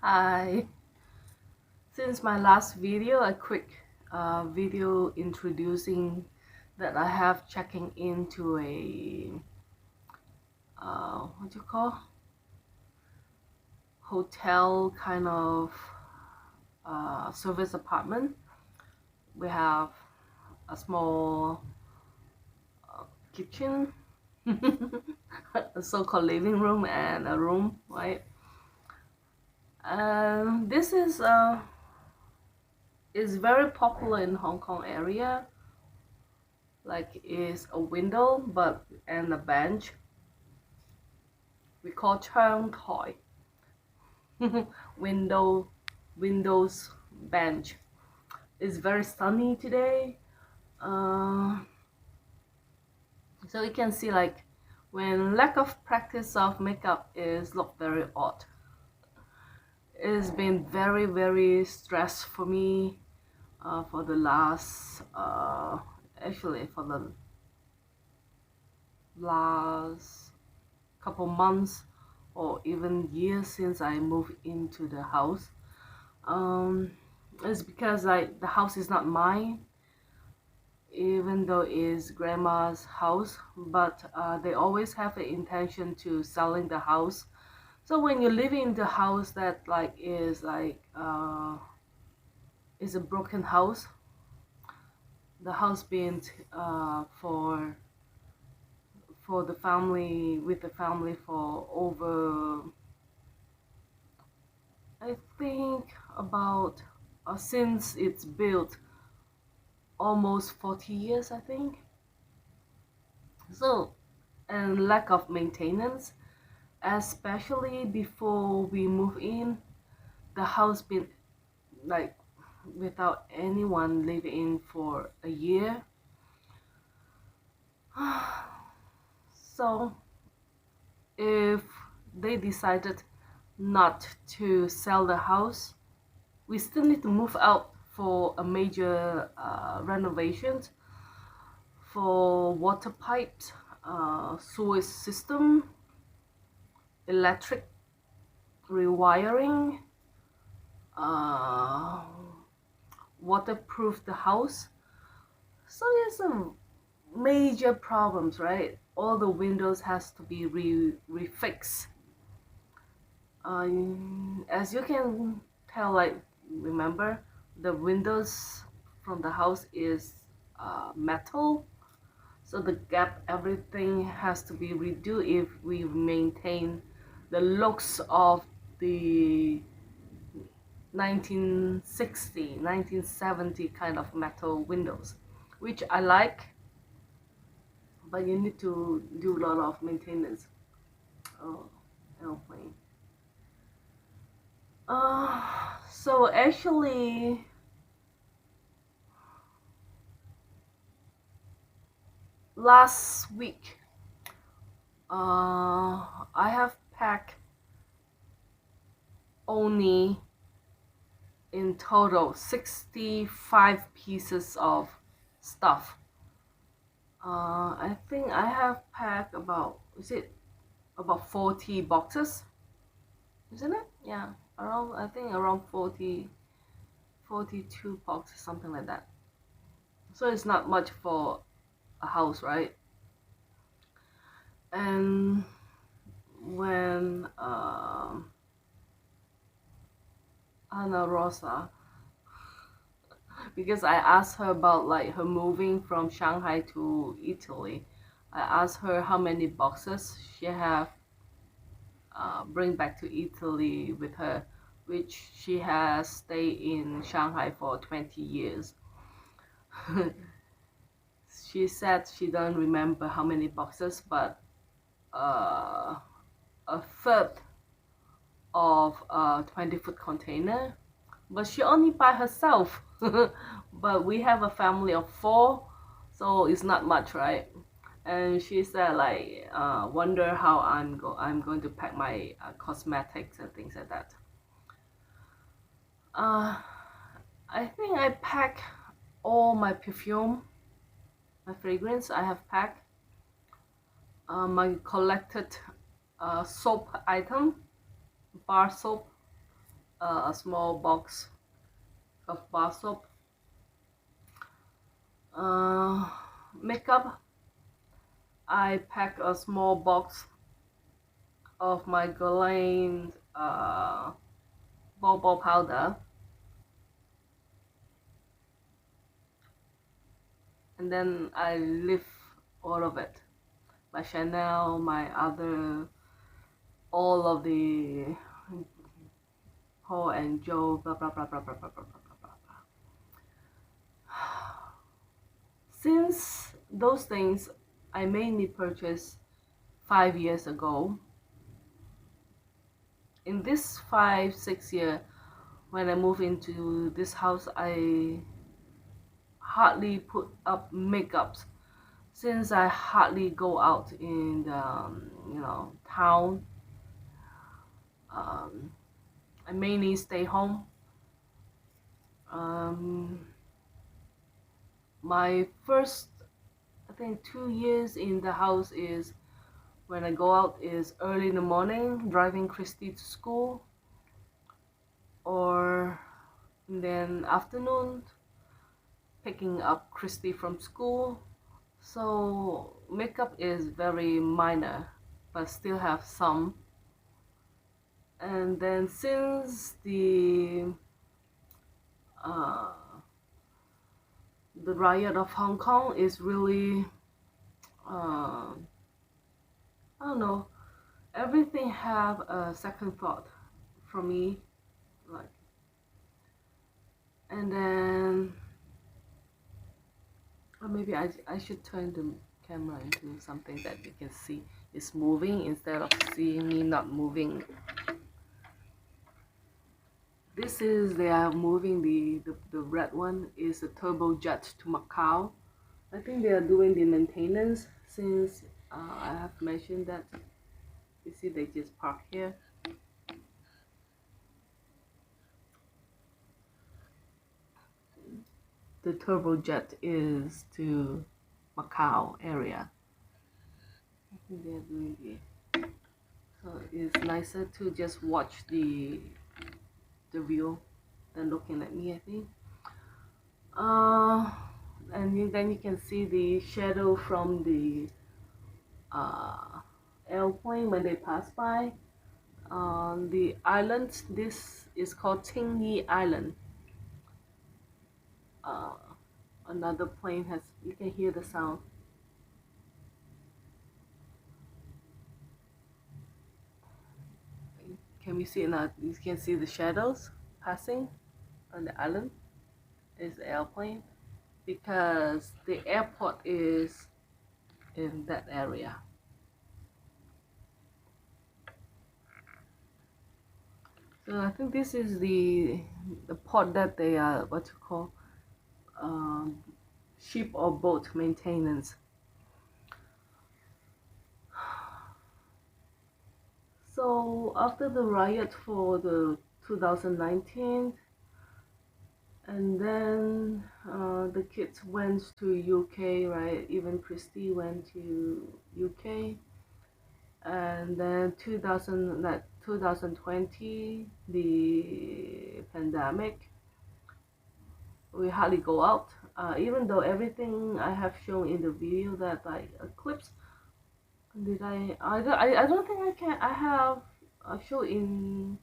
Hi. Since my last video, a quick video introducing that I have checking into a what do you call hotel kind of service apartment. We have a small kitchen, a so-called living room, and a room, right? And this is very popular in Hong Kong area. Like is a window but and a bench. We call Chang Toy. window Windows bench. It's very sunny today. Uh, so you can see like when lack of practice of makeup is look very odd. It's been very stress for me for the last actually for the last couple months or even years since I moved into the house. Um, it's because the house is not mine, even though it's grandma's house. But they always have the intention to selling the house. So when you live in the house that is a broken house, the house being for the family with the family for over I think about since it's built almost 40 years I think. So and lack of maintenance, especially before we move in, the house been like without anyone living in for a year. So if they decided not to sell the house, we still need to move out for a major renovations for water pipes, sewage system, electric rewiring, uh, waterproof the house. So it's a major problems, right? All the windows has to be refixed. As you can tell, like remember the windows from the house is metal, so the gap everything has to be redo if we maintain the looks of the 1960, 1970 kind of metal windows, which I like, but you need to do a lot of maintenance. Oh, airplane. So actually, last week, I have packed only in total 65 pieces of stuff. I think I have packed about, is it about 40 boxes? Isn't it? Yeah, around, I think around 40, 42 boxes, something like that. So it's not much for a house, right? And when Anna Rosa, because I asked her about like her moving from Shanghai to Italy. I asked her how many boxes she have bring back to Italy with her, which she has stayed in Shanghai for 20 years. She said she don't remember how many boxes, but uh, a third of a 20-foot container. But she only by herself. But we have a family of four, so it's not much, right? And she said like wonder how I'm going to pack my cosmetics and things like that. uh I think I pack all my perfume, my fragrance I have packed, my collected soap item, bar soap, a small box of bar soap. uh, Makeup, I pack a small box of my Guerlain Bobo powder, and then I leave all of it. My Chanel, my other, all of the Paul and Joe, blah blah blah blah blah blah blah blah blah blah. Since those things I mainly purchased 5 years ago, in this 5 6 year when I moved into this house, I hardly put up makeups since I hardly go out in the town. um, I mainly stay home. um, my first, I think, 2 years in the house is when I go out is early in the morning driving Christy to school, or then afternoon picking up Christy from school. So makeup is very minor, but still have some. And then since uh, the riot of Hong Kong is really, I don't know, everything have a second thought for me, like, and then, or maybe I should turn the camera into something that you can see is moving instead of seeing me not moving. This is, they are moving the red one is a turbojet to Macau. I think they are doing the maintenance since I have mentioned that. You see, they just park here. The turbojet is to Macau area. I think they are doing the, so it's nicer to just watch the view than looking at me, I think. Uh, and then you can see the shadow from the airplane when they pass by. On the island, this is called Qingyi Island. Uh, Another plane has, you can hear the sound. Can we see it now? You can see the shadows passing on the island. Is the airplane because the airport is in that area. So I think this is the port that they are, what you call, um, ship or boat maintenance. So after the riot for the 2019, and then the kids went to UK, right? Even Christy went to UK, and then 2020, the pandemic, we hardly go out. Even though everything I have shown in the video that like clips, did I don't think I can. I have show in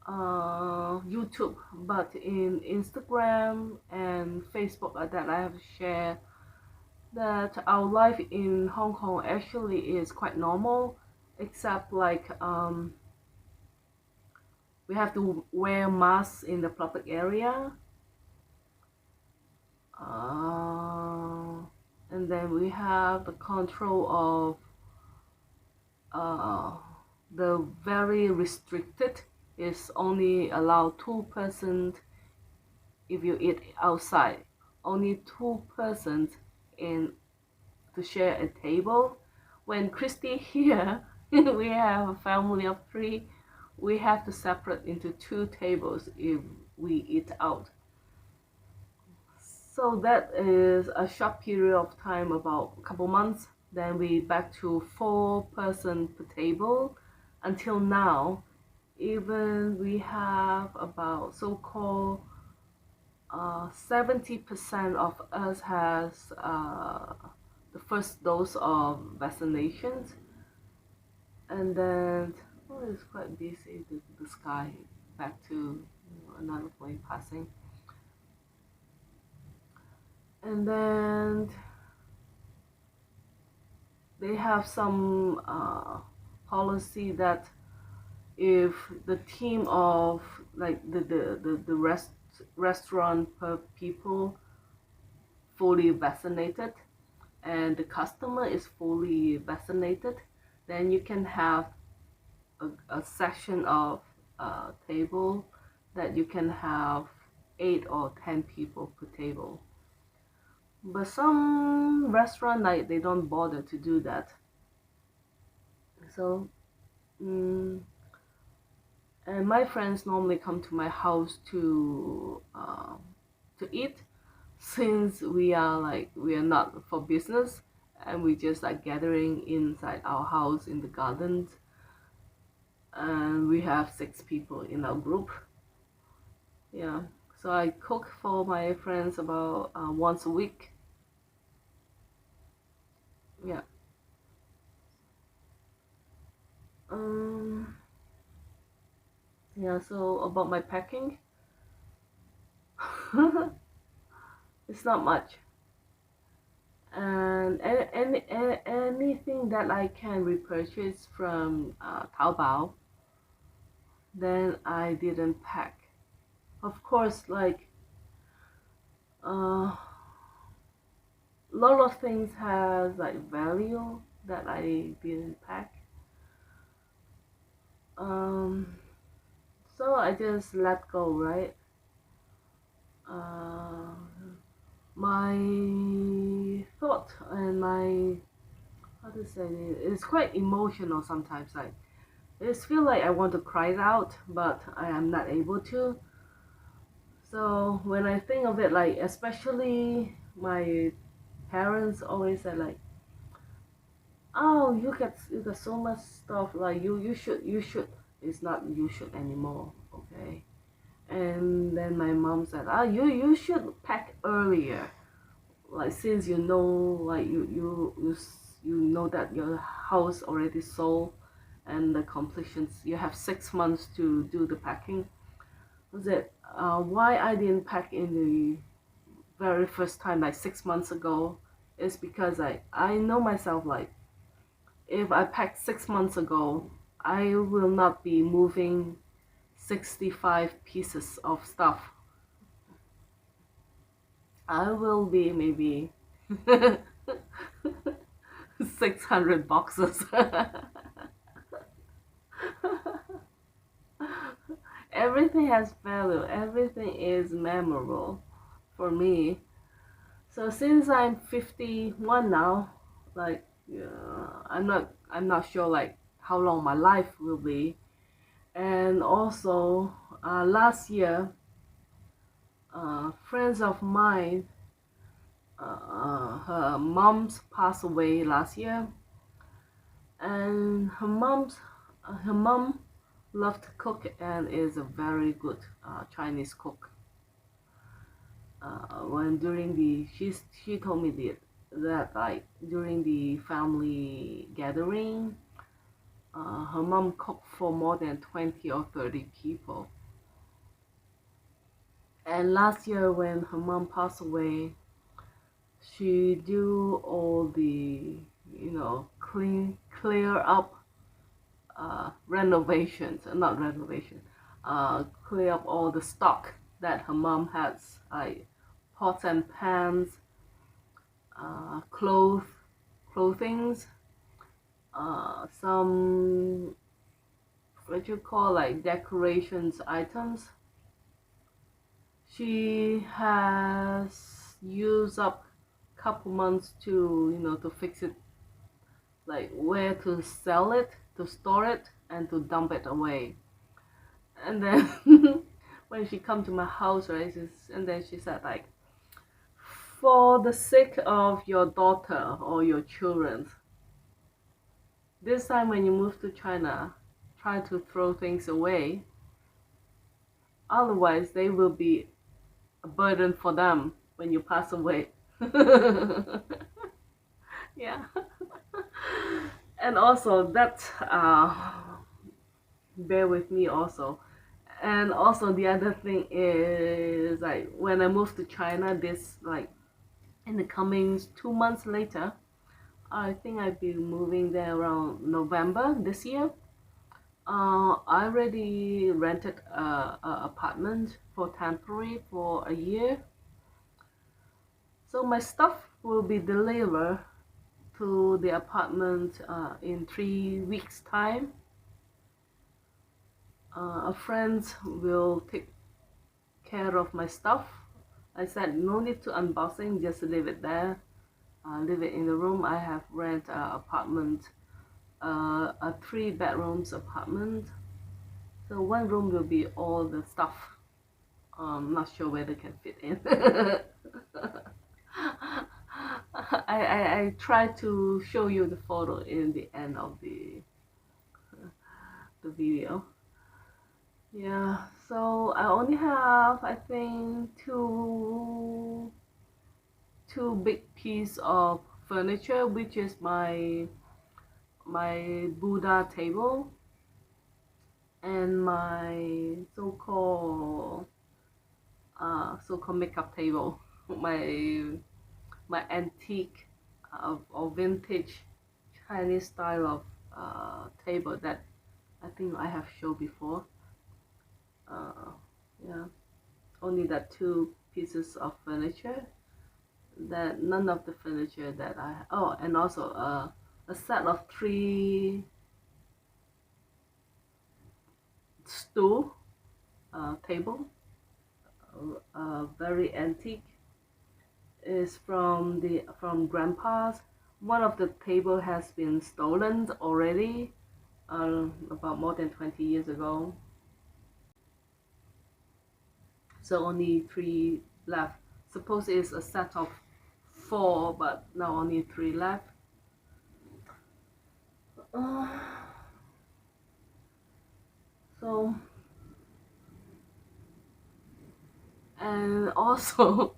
YouTube, but in Instagram and Facebook that I have shared that our life in Hong Kong actually is quite normal, except like we have to wear masks in the public area, uh, and then we have the control of the very restricted is only allow 2% if you eat outside, only 2% in to share a table. When Christy here, we have a family of 3, we have to separate into 2 tables if we eat out. So that is a short period of time, about a couple months. Then we back to 4 person per table. Until now, even we have about so-called 70% of us has the first dose of vaccinations, and then it's quite busy. The sky back to another plane passing, and then they have some policy that if the team of like the restaurant per people fully vaccinated and the customer is fully vaccinated, then you can have a section of table that you can have 8 or 10 people per table. But some restaurant like they don't bother to do that. So and my friends normally come to my house to eat, since we are not for business, and we just like gathering inside our house in the gardens, and we have 6 people in our group. Yeah, so I cook for my friends about once a week. Yeah. um yeah, so about my packing. It's not much, and anything that I can repurchase from Taobao, then I didn't pack. Of course, like a lot of things has like value that I didn't pack. Um, so I just let go, right? Uh, my thought and my how to say it's quite emotional sometimes. Like I just feel like I want to cry it out, but I am not able to. So when I think of it, like especially my parents always said like, "Oh, you got so much stuff. Like you should. It's not you should anymore, okay?" And then my mom said, "Ah, you should pack earlier. Like since you know, like you know that your house already sold, and the completions you have 6 months to do the packing." Was it why I didn't pack in the very first time, like 6 months ago, is because I know myself, like if I packed 6 months ago, I will not be moving 65 pieces of stuff. I will be maybe 600 boxes. Everything has value, everything is memorable for me. So since I'm 51 now, like I'm not sure like how long my life will be. And also last year, friends of mine, her mom's passed away last year, and her mom loved to cook and is a very good Chinese cook. When during the she told me that like during the family gathering, her mom cooked for more than 20 or 30 people. And last year when her mom passed away, she do all the clear up renovations, not renovation, clear up all the stock that her mom has, like pots and pans, clothings, some what you call like decorations items. She has used up couple months to to fix it, like where to sell it, to store it, and to dump it away. And then when she come to my house, right, and then she said like, for the sake of your daughter or your children, this time when you move to China, try to throw things away. Otherwise, they will be a burden for them when you pass away. Yeah. And also that bear with me also. And also the other thing is like when I moved to China, this like in the coming 2 months later, I think I'll be moving there around November this year. I already rented a apartment for temporary for a year, so my stuff will be delivered to the apartment in 3 weeks time. A friend will take care of my stuff. I said no need to unboxing, just leave it there. Leave it in the room. I have rent apartment, a 3 bedrooms apartment. So one room will be all the stuff. Not sure whether can fit in. I try to show you the photo in the end of the video. Yeah, so I only have I think two big piece of furniture, which is my Buddha table and my so-called makeup table, my antique or vintage Chinese style of table that I think I have showed before. Uh, yeah, only that two pieces of furniture. That none of the furniture that and also a set of 3 stool table, very antique, is from grandpa's. One of the table has been stolen already, about more than 20 years ago. So only 3 left. Suppose it's a set of 4, but now only 3 left. Uh, so and also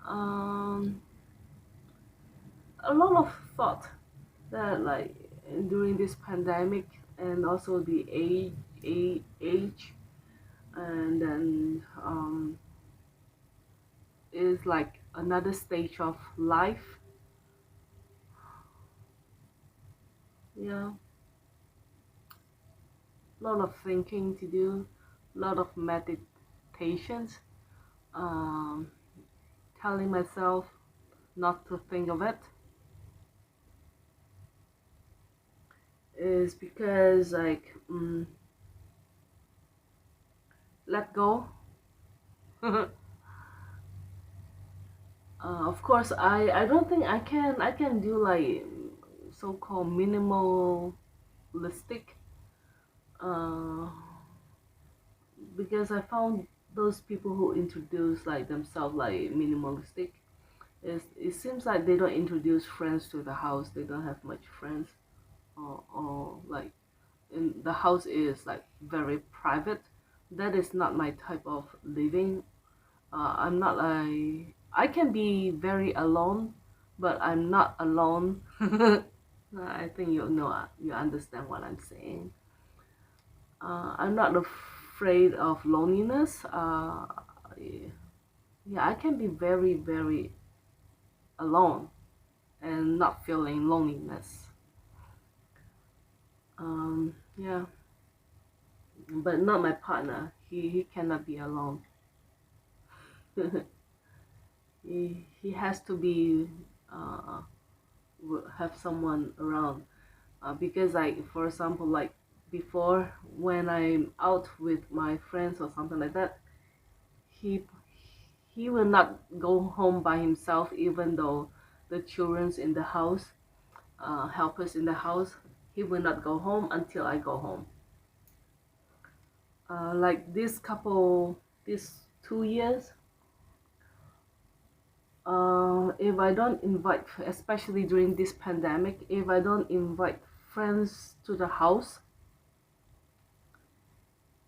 um, a lot of thought that like during this pandemic and also the age and then is like another stage of life. Yeah, a lot of thinking to do, a lot of meditations, um, telling myself not to think of it is because like let go. Of course, I don't think I can do like so-called minimalistic, uh, because I found those people who introduce like themselves like minimalistic, it seems like they don't introduce friends to the house. They don't have much friends, or like in the house is like very private. That is not my type of living. I'm not like I can be very alone, but I'm not alone. I think you know you understand what I'm saying. I'm not afraid of loneliness. Yeah, I can be very very alone and not feeling loneliness. Yeah, but not my partner. He cannot be alone. He has to be uh, have someone around, because like for example like before when I'm out with my friends or something like that, he he will not go home by himself even though the children's in the house, helpers in the house. He will not go home until I go home. Like these 2 years, if I don't invite, especially during this pandemic, if I don't invite friends to the house,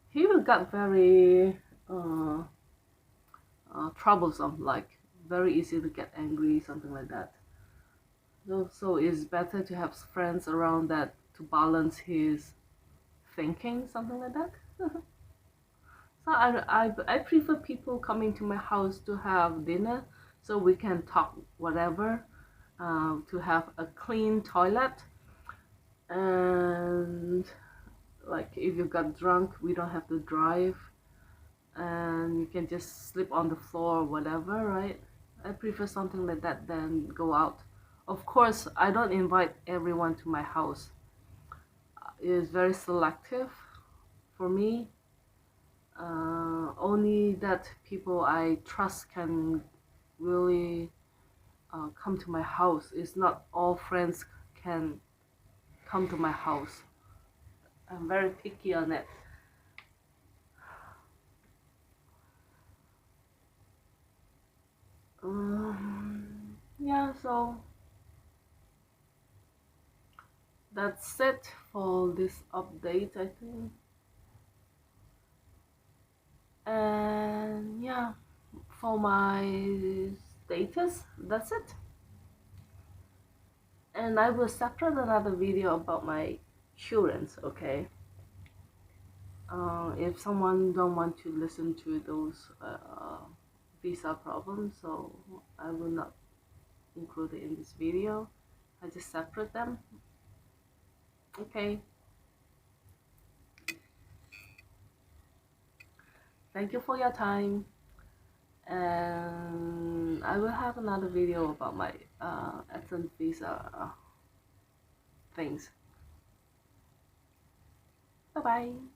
he will get very troublesome, like very easy to get angry, something like that. So it's better to have friends around that to balance his thinking, something like that. So I prefer people coming to my house to have dinner so we can talk whatever, to have a clean toilet, and like if you got drunk, we don't have to drive, and you can just sleep on the floor or whatever, right? I prefer something like that than go out. Of course, I don't invite everyone to my house. It is very selective for me. Only that people I trust can really come to my house. It's not all friends can come to my house. I'm very picky on it. Yeah, so that's it for this update, I think. And yeah, for my status, that's it. And I will separate another video about my insurance, okay? If someone don't want to listen to those visa problems, so I will not include it in this video. I just separate them. Okay, thank you for your time, and I will have another video about my absent visa things. Bye bye.